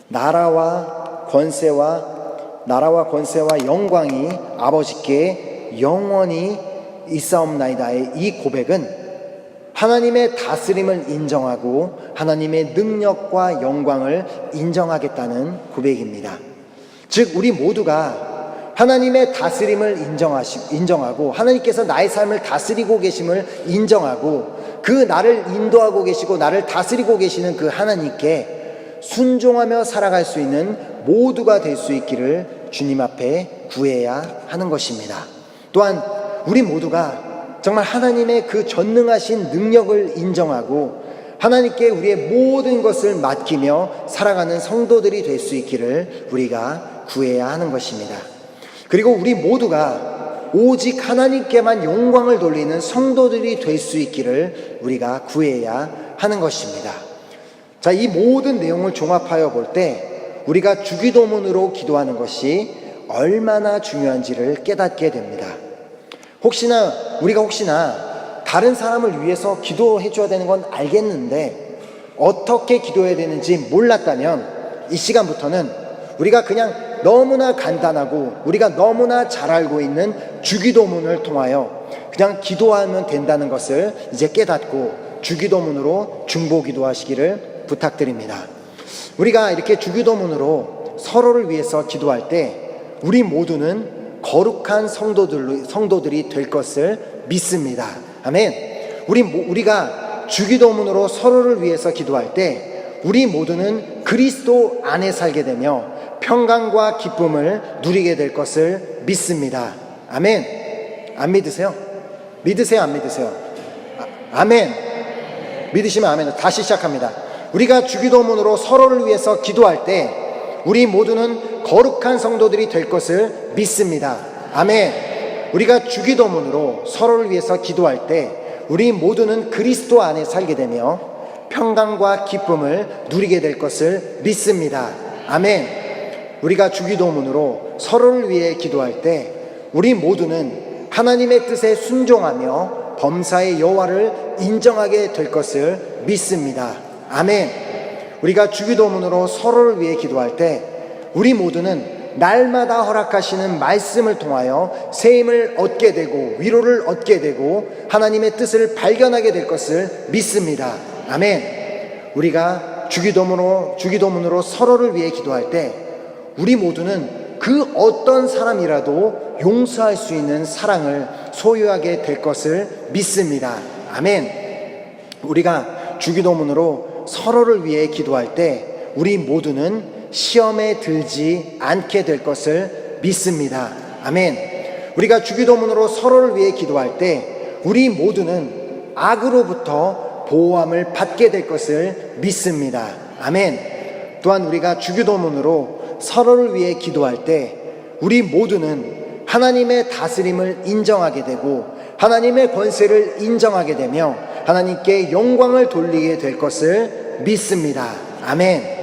나라와 권세와 영광이 아버지께 영원히 있사옵나이다의 이 고백은 하나님의 다스림을 인정하고 하나님의 능력과 영광을 인정하겠다는 고백입니다. 즉 우리 모두가 하나님의 다스림을 인정하고 하나님께서 나의 삶을 다스리고 계심을 인정하고 그 나를 인도하고 계시고 나를 다스리고 계시는 그 하나님께 순종하며 살아갈 수 있는 모두가 될 수 있기를 주님 앞에 구해야 하는 것입니다. 또한 우리 모두가 정말 하나님의 그 전능하신 능력을 인정하고 하나님께 우리의 모든 것을 맡기며 살아가는 성도들이 될 수 있기를 우리가 구해야 하는 것입니다. 그리고 우리 모두가 오직 하나님께만 영광을 돌리는 성도들이 될 수 있기를 우리가 구해야 하는 것입니다. 자, 이 모든 내용을 종합하여 볼 때 우리가 주기도문으로 기도하는 것이 얼마나 중요한지를 깨닫게 됩니다. 우리가 혹시나 다른 사람을 위해서 기도해 줘야 되는 건 알겠는데 어떻게 기도해야 되는지 몰랐다면 이 시간부터는 우리가 그냥 너무나 간단하고 우리가 너무나 잘 알고 있는 주기도문을 통하여 그냥 기도하면 된다는 것을 이제 깨닫고 주기도문으로 중보기도하시기를 부탁드립니다. 우리가 이렇게 주기도문으로 서로를 위해서 기도할 때 우리 모두는 거룩한 성도들이 될 것을 믿습니다. 아멘. 우리가 주기도문으로 서로를 위해서 기도할 때 우리 모두는 그리스도 안에 살게 되며 평강과 기쁨을 누리게 될 것을 믿습니다. 아멘. 안 믿으세요? 믿으세요? 안 믿으세요? 아멘. 믿으시면 아멘. 다시 시작합니다. 우리가 주기도문으로 서로를 위해서 기도할 때 우리 모두는 거룩한 성도들이 될 것을 믿습니다. 아멘. 우리가 주기도문으로 서로를 위해서 기도할 때 우리 모두는 그리스도 안에 살게 되며 평강과 기쁨을 누리게 될 것을 믿습니다. 아멘. 우리가 주기도문으로 서로를 위해 기도할 때 우리 모두는 하나님의 뜻에 순종하며 범사의 여호와를 인정하게 될 것을 믿습니다. 아멘. 우리가 주기도문으로 서로를 위해 기도할 때 우리 모두는 날마다 허락하시는 말씀을 통하여 새 힘을 얻게 되고 위로를 얻게 되고 하나님의 뜻을 발견하게 될 것을 믿습니다. 아멘. 우리가 주기도문으로 서로를 위해 기도할 때 우리 모두는 그 어떤 사람이라도 용서할 수 있는 사랑을 소유하게 될 것을 믿습니다. 아멘. 우리가 주기도문으로 서로를 위해 기도할 때 우리 모두는 시험에 들지 않게 될 것을 믿습니다. 아멘. 우리가 주기도문으로 서로를 위해 기도할 때 우리 모두는 악으로부터 보호함을 받게 될 것을 믿습니다. 아멘. 또한 우리가 주기도문으로 서로를 위해 기도할 때 우리 모두는 하나님의 다스림을 인정하게 되고 하나님의 권세를 인정하게 되며 하나님께 영광을 돌리게 될 것을 믿습니다. 아멘.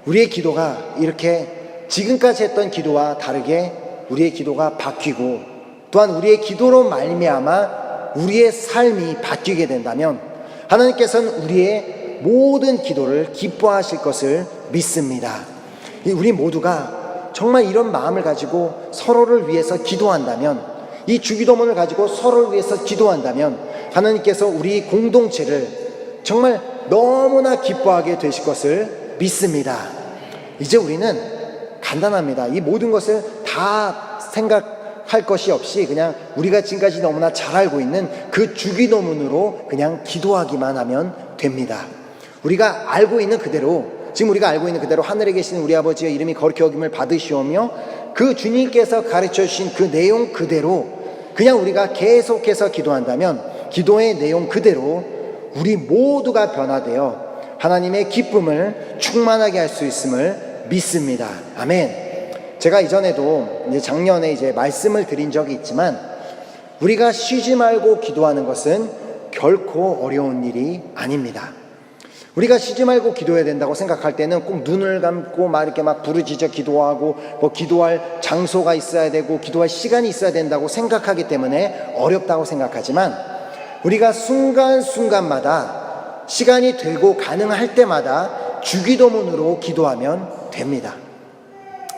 우리의 기도가 이렇게 지금까지 했던 기도와 다르게 우리의 기도가 바뀌고 또한 우리의 기도로 말미암아 우리의 삶이 바뀌게 된다면 하나님께서는 우리의 모든 기도를 기뻐하실 것을 믿습니다. 우리 모두가 정말 이런 마음을 가지고 서로를 위해서 기도한다면, 이 주기도문을 가지고 서로를 위해서 기도한다면 하나님께서 우리 공동체를 정말 너무나 기뻐하게 되실 것을 믿습니다. 이제 우리는 간단합니다. 이 모든 것을 다 생각할 것이 없이 그냥 우리가 지금까지 너무나 잘 알고 있는 그 주기도문으로 그냥 기도하기만 하면 됩니다. 우리가 알고 있는 그대로, 지금 우리가 알고 있는 그대로 하늘에 계시는 우리 아버지의 이름이 거룩히 여김을 받으시오며 그 주님께서 가르쳐 주신 그 내용 그대로 그냥 우리가 계속해서 기도한다면 기도의 내용 그대로 우리 모두가 변화되어 하나님의 기쁨을 충만하게 할 수 있음을 믿습니다. 아멘. 제가 이전에도 작년에 말씀을 드린 적이 있지만 우리가 쉬지 말고 기도하는 것은 결코 어려운 일이 아닙니다. 우리가 쉬지 말고 기도해야 된다고 생각할 때는 꼭 눈을 감고 이렇게 부르짖어 기도하고 기도할 장소가 있어야 되고 기도할 시간이 있어야 된다고 생각하기 때문에 어렵다고 생각하지만 우리가 순간순간마다 시간이 되고 가능할 때마다 주기도문으로 기도하면 됩니다.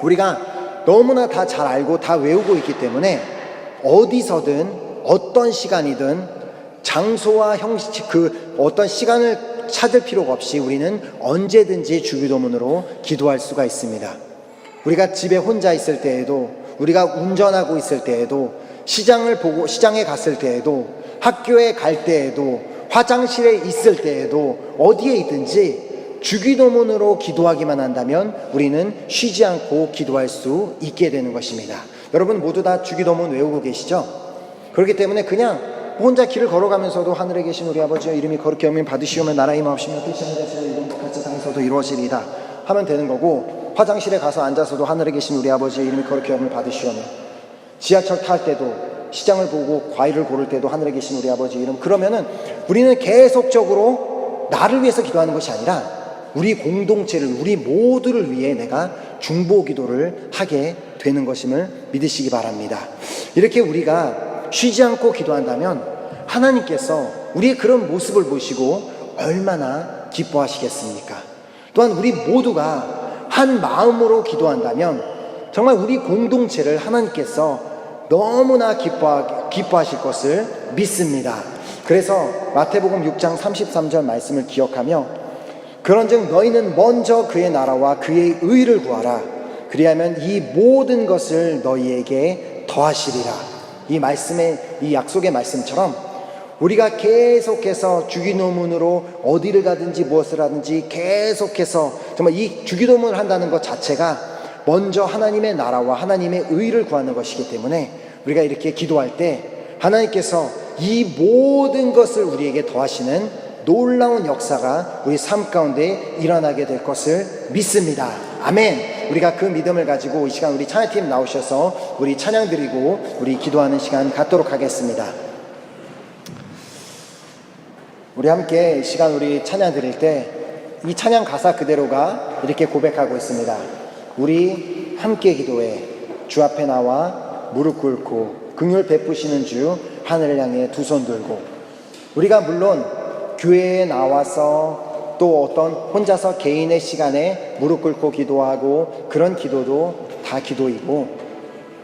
우리가 너무나 다 잘 알고 다 외우고 있기 때문에 어디서든 어떤 시간이든 장소와 형식 어떤 시간을 찾을 필요가 없이 우리는 언제든지 주기도문으로 기도할 수가 있습니다. 우리가 집에 혼자 있을 때에도, 우리가 운전하고 있을 때에도, 시장에 갔을 때에도, 학교에 갈 때에도, 화장실에 있을 때에도, 어디에 있든지 주기도문으로 기도하기만 한다면 우리는 쉬지 않고 기도할 수 있게 되는 것입니다. 여러분 모두 다 주기도문 외우고 계시죠? 그렇기 때문에 그냥 혼자 길을 걸어가면서도 하늘에 계신 우리 아버지의 이름이 거룩히 여김을 받으시오며 나라의 마옵시며 뜻이 하늘에서 이룬 것 같이 땅에서도 이루어지리이다 하면 되는 거고, 화장실에 가서 앉아서도 하늘에 계신 우리 아버지의 이름이 거룩히 여김을 받으시오며, 지하철 탈 때도, 시장을 보고 과일을 고를 때도 하늘에 계신 우리 아버지의 이름, 그러면은 우리는 계속적으로 나를 위해서 기도하는 것이 아니라 우리 공동체를, 우리 모두를 위해 내가 중보 기도를 하게 되는 것임을 믿으시기 바랍니다. 이렇게 우리가 쉬지 않고 기도한다면 하나님께서 우리의 그런 모습을 보시고 얼마나 기뻐하시겠습니까? 또한 우리 모두가 한 마음으로 기도한다면 정말 우리 공동체를 하나님께서 너무나 기뻐하실 것을 믿습니다. 그래서 마태복음 6장 33절 말씀을 기억하며 그런즉 너희는 먼저 그의 나라와 그의 의를 구하라. 그리하면 이 모든 것을 너희에게 더하시리라. 이 말씀의, 이 약속의 말씀처럼 우리가 계속해서 주기도문으로 어디를 가든지 무엇을 하든지 계속해서 정말 이 주기도문을 한다는 것 자체가 먼저 하나님의 나라와 하나님의 의를 구하는 것이기 때문에 우리가 이렇게 기도할 때 하나님께서 이 모든 것을 우리에게 더하시는 놀라운 역사가 우리 삶 가운데 일어나게 될 것을 믿습니다. 아멘. 우리가 그 믿음을 가지고 이 시간 우리 찬양팀 나오셔서 우리 찬양 드리고 우리 기도하는 시간 갖도록 하겠습니다. 우리 함께 이 시간 우리 찬양 드릴 때 이 찬양 가사 그대로가 이렇게 고백하고 있습니다. 우리 함께 기도해 주 앞에 나와 무릎 꿇고 긍휼 베푸시는 주 하늘을 향해 두 손 들고. 우리가 물론 교회에 나와서 또 어떤 혼자서 개인의 시간에 무릎 꿇고 기도하고 그런 기도도 다 기도이고,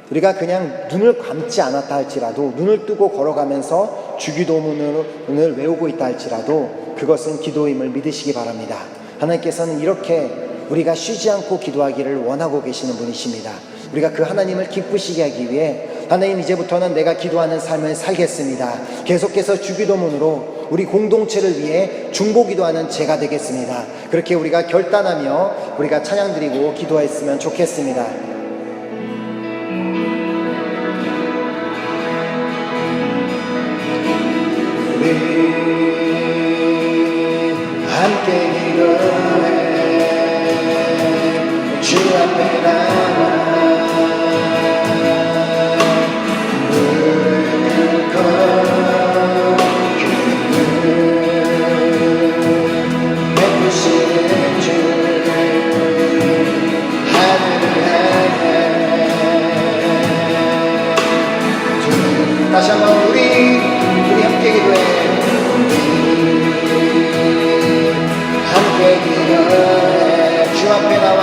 우리가 그냥 눈을 감지 않았다 할지라도, 눈을 뜨고 걸어가면서 주기도문을 외우고 있다 할지라도 그것은 기도임을 믿으시기 바랍니다. 하나님께서는 이렇게 우리가 쉬지 않고 기도하기를 원하고 계시는 분이십니다. 우리가 그 하나님을 기쁘시게 하기 위해, 하나님 이제부터는 내가 기도하는 삶을 살겠습니다. 계속해서 주기도문으로 우리 공동체를 위해 중보기도하는 제가 되겠습니다. 그렇게 우리가 결단하며 우리가 찬양드리고 기도했으면 좋겠습니다. 우리 함께 기도해 주 앞에 나와 다시 한번 우리 함께 기도해. 함께 기도해. 주 앞에 나와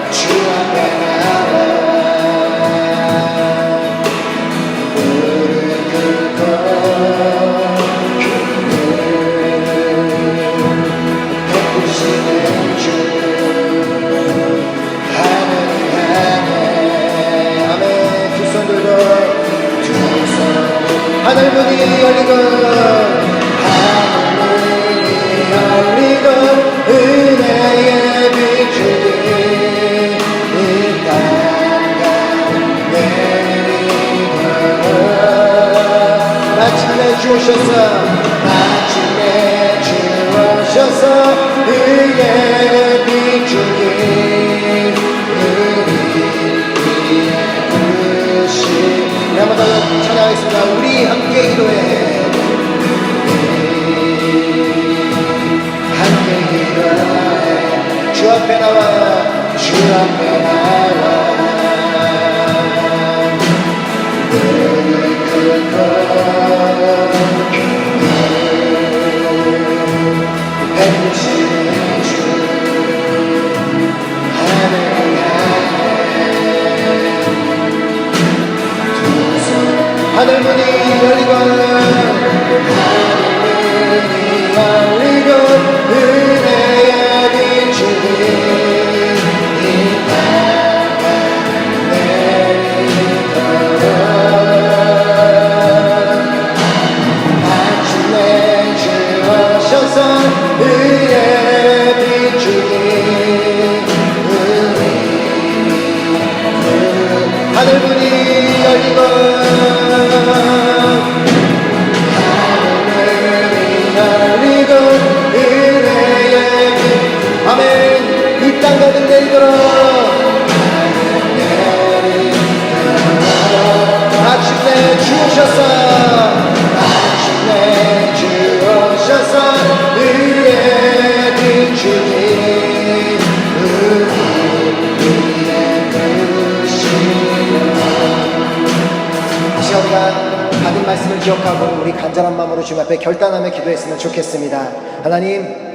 주 앞에 나와 무릎 꿇고 베푸시는 주 하늘 향해. 아멘. 두 손 들고 하늘문이 열리고 하늘문이 열리고 은혜의 빛이 이 땅 내리고 마침내 주오셔서 마침내 주오셔서 은혜의 빛이 한번 더 찬양하겠습니다. 우리 함께 기도해. 함께 기도해. 주 앞에 나와 주 앞에 나와 무릎 꿇고 베푸시는 주 하늘 하늘문이 열리고 하늘문이 열리고 은혜의 빛이 이 땅 내리고 마침내 주오셔서 은혜의 빛이 하늘문이 열리고 아멘. 이 땅 가득 내리도록 마침내 주오셔서 마침내 주오셔서 은혜의 빛이 우리의 빛이여. 다시 우리가 받은 말씀을 기억하고 우리 간절한 마음으로 주님 앞에 결단하며 기도했으면 좋겠습니다. 하나님,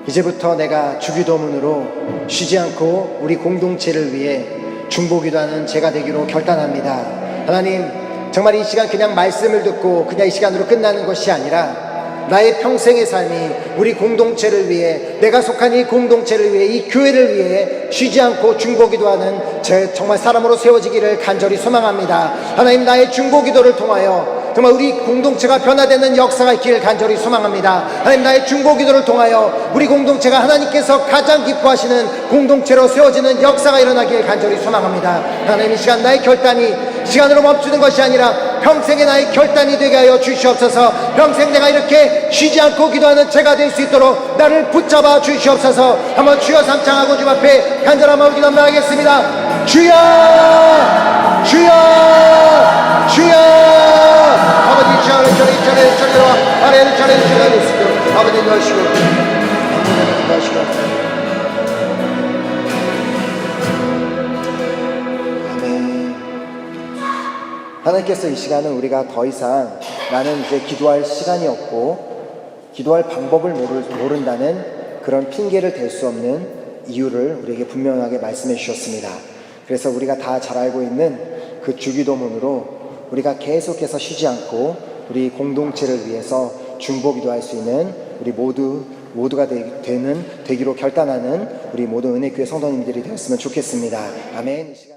이제부터 내가 주기도문으로 쉬지 않고 우리 공동체를 위해 중보기도하는 제가 되기로 결단합니다. 하나님, 정말 이 시간 그냥 말씀을 듣고 그냥 이 시간으로 끝나는 것이 아니라 나의 평생의 삶이 우리 공동체를 위해, 내가 속한 이 공동체를 위해, 이 교회를 위해 쉬지 않고 중보기도하는 제 정말 사람으로 세워지기를 간절히 소망합니다. 하나님, 나의 중보기도를 통하여 정말 우리 공동체가 변화되는 역사가 있기를 간절히 소망합니다. 하나님, 나의 중보기도를 통하여 우리 공동체가 하나님께서 가장 기뻐하시는 공동체로 세워지는 역사가 일어나기를 간절히 소망합니다. 하나님, 이 시간 나의 결단이 시간으로 멈추는 것이 아니라 평생의 나의 결단이 되게 하여 주시옵소서. 평생 내가 이렇게 쉬지 않고 기도하는 제가 될 수 있도록 나를 붙잡아 주시옵소서. 한번 주여 삼창하고 주님 앞에 간절한 마음으로 기도하겠습니다. 주여, 주여, 주여. 아버지, 저리로 아래를 저리로 아버지 넣으시고 아멘. 하나님께서 이 시간은 우리가 더 이상 나는 이제 기도할 시간이 없고 기도할 방법을 모른다는 그런 핑계를 댈 수 없는 이유를 우리에게 분명하게 말씀해 주셨습니다. 그래서 우리가 다 잘 알고 있는 그 주기도문으로 우리가 계속해서 쉬지 않고 우리 공동체를 위해서 중보기도할 수 있는 우리 모두가 되기로 결단하는 우리 모든 은혜교회 성도님들이 되었으면 좋겠습니다. 아멘. 이 시간